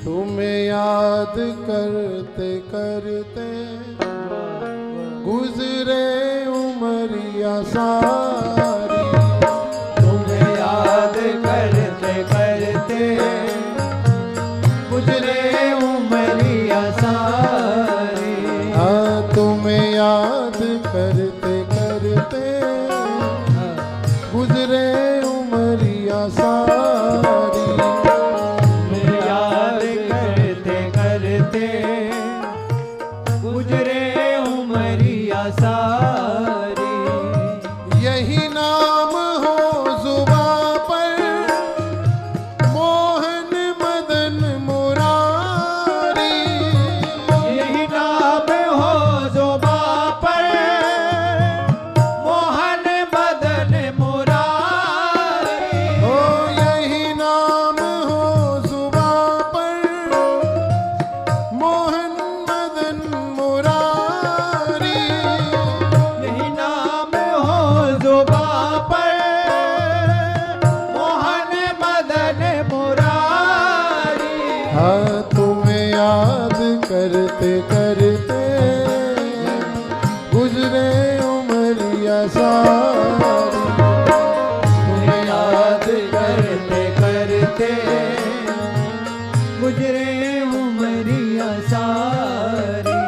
तुम्हें याद करते करते गुजरे उमरिया सारी। तुम्हें याद करते करते गुजरे उमरिया सारी। हाँ तुम्हें याद करते करते गुजरे उमरिया सारी। तुम्हें याद करते करते गुजरे उमरिया सारी। यही नाम हो जुबां पर मोहन मदन मुरारी। यही नाम हो जुबां पर मोहन मदन मुरारी। ओ यही नाम हो जुबां पर मोहन मदन मुरारी। यही नाम हो जुबां पर मोहन मदन मुरारी। हाँ तुम्हें याद करते करते गुजरे उमरिया सारी। तुम्हें याद करते करते गुजरे उमरिया सारी।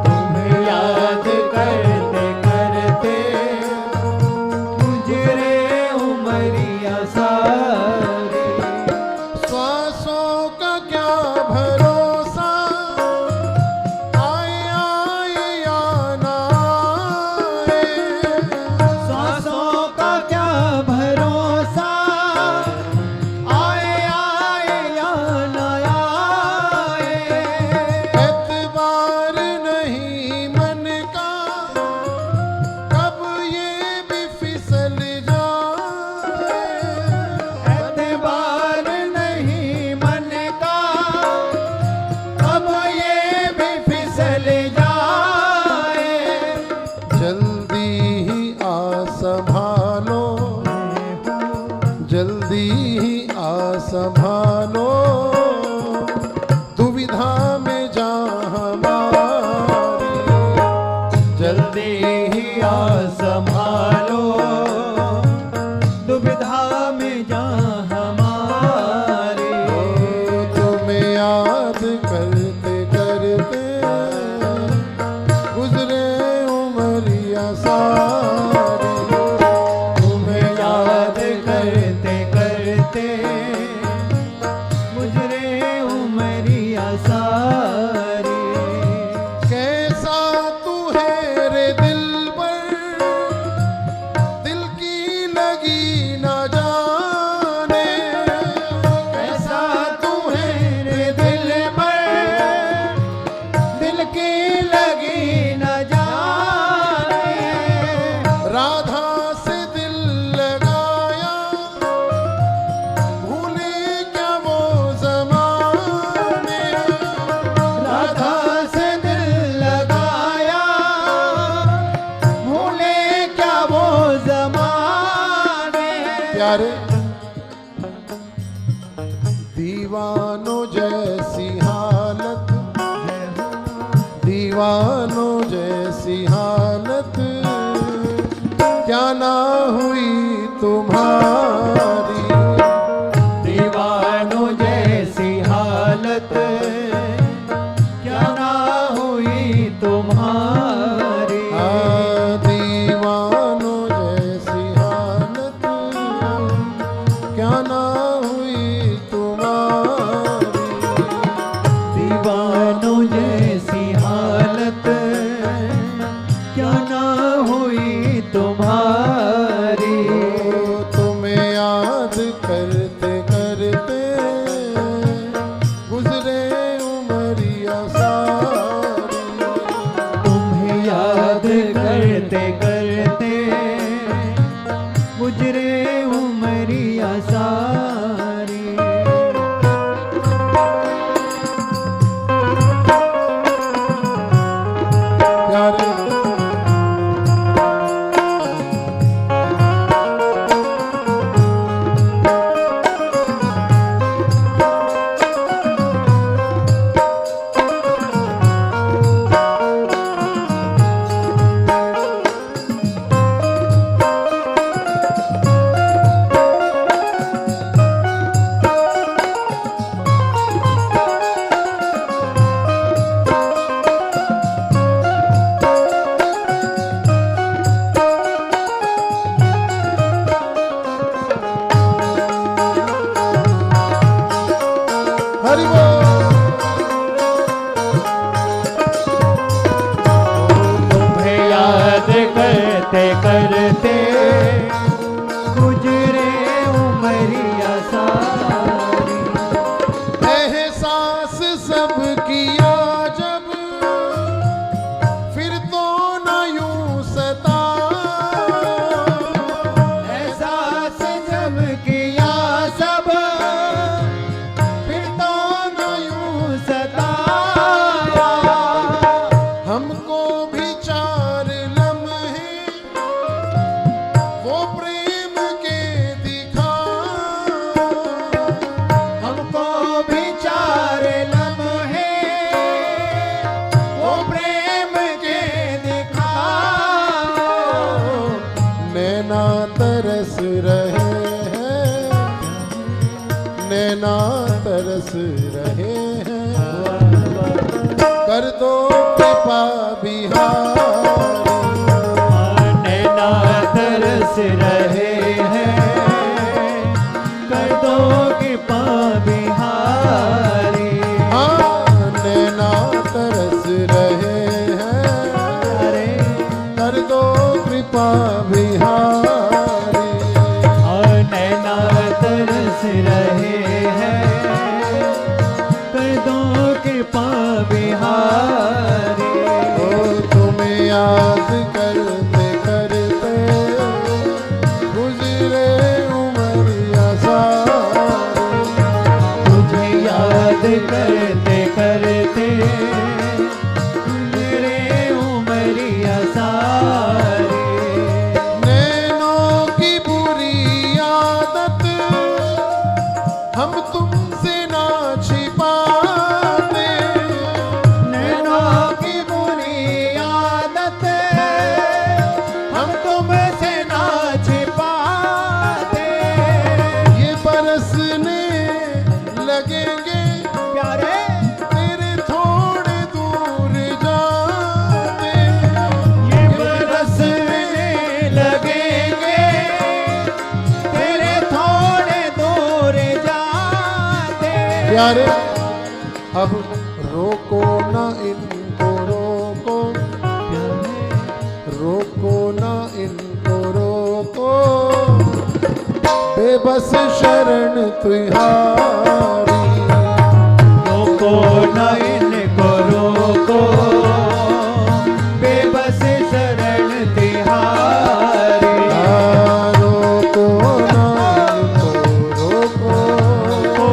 तुम्हें याद करते करते गुजरे उमरिया सारी। श्वासों का क्या भरोसा आए आए या ना आए। सांसों का क्या भरोसा आए आए या न आए। एतबार नहीं मन का कब ये भी फिसल जाए। एतबार नहीं मन का अब ये भी फिसल जाए। जल्दी ही आ संभालो जल्दी ही आ संभालो दुविधा में जा हमारी। जल्दी ही आ संभालो दुविधा में जा हमारी। तुम्हें याद करते करते गुजरे उमरिया सारी। तुम्हें याद करते करते गुजरे उमरिया सारी। कैसा तू है रे दिल पर दिल की लगी ना जाने। कैसा तू है रे दिल पर दिल की लगी न जाने। राधा से दिल लगाया भूले क्या वो ज़माने। राधा से दिल लगाया भूले क्या वो जमाने। प्यारे दीवानों जैसी हालत दीवानों जैसी हालत क्या ना हुई तुम्हारी। दीवानों जैसी हालत क्या ना हुई तुम्हारी। हाँ दीवानों जैसी हालत क्या ना हुई तुम्हारी। दीवानों जैसी हालत क्या ना हुई तुम्हारी। करते करते गुजरे उमरिया सारी। प्यारे हरि बोल। तुम्हें याद करते करते गुजरे उमरिया सारी। एहसास सब किया जब फिर तो न यूं सता। एहसास जब किया सब फिर तो न यूं सताया। हमको भी 4 लम्हे वो प्रेम के दिखा। हमको भी 4 लम्हे वो प्रेम के दिखाओ। नैना तरस रहे हैं, नैना तरस रहे हैं, कर दो कृपा बिहार। नैना तरस रहे हैं, कर दो कृपा बिहारी। हाँ, नैना तरस रहे हैं, अरे कर दो कृपा बिहारी। नैना तरस रहे हैं, कर दो कृपा बिहारी। ओ तुम्हें याद करते करते गुजरे उमरिया सारी। तुझे याद करते करते गुजरे उमरिया सारी। नैनों की बुरी आदत हम तुमसे ना छिपाते। नैनों की बुरी आदत हम तुमसे ना छिपाते। ये बरसने लगेंगे प्यारे तेरे थोड़े दूर जाते। ये बरसने लगेंगे तेरे थोड़े दूर जाते। प्यारे अब रोको ना इनको रोको, रोको ना इनको रोको, बेबस शरण तुम्हारी। रोको न इनको रोको, बेबस शरण तिहारी। रोको ना इनको रोको,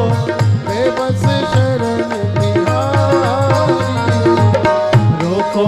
बेबस शरण तुम्हारी। रोको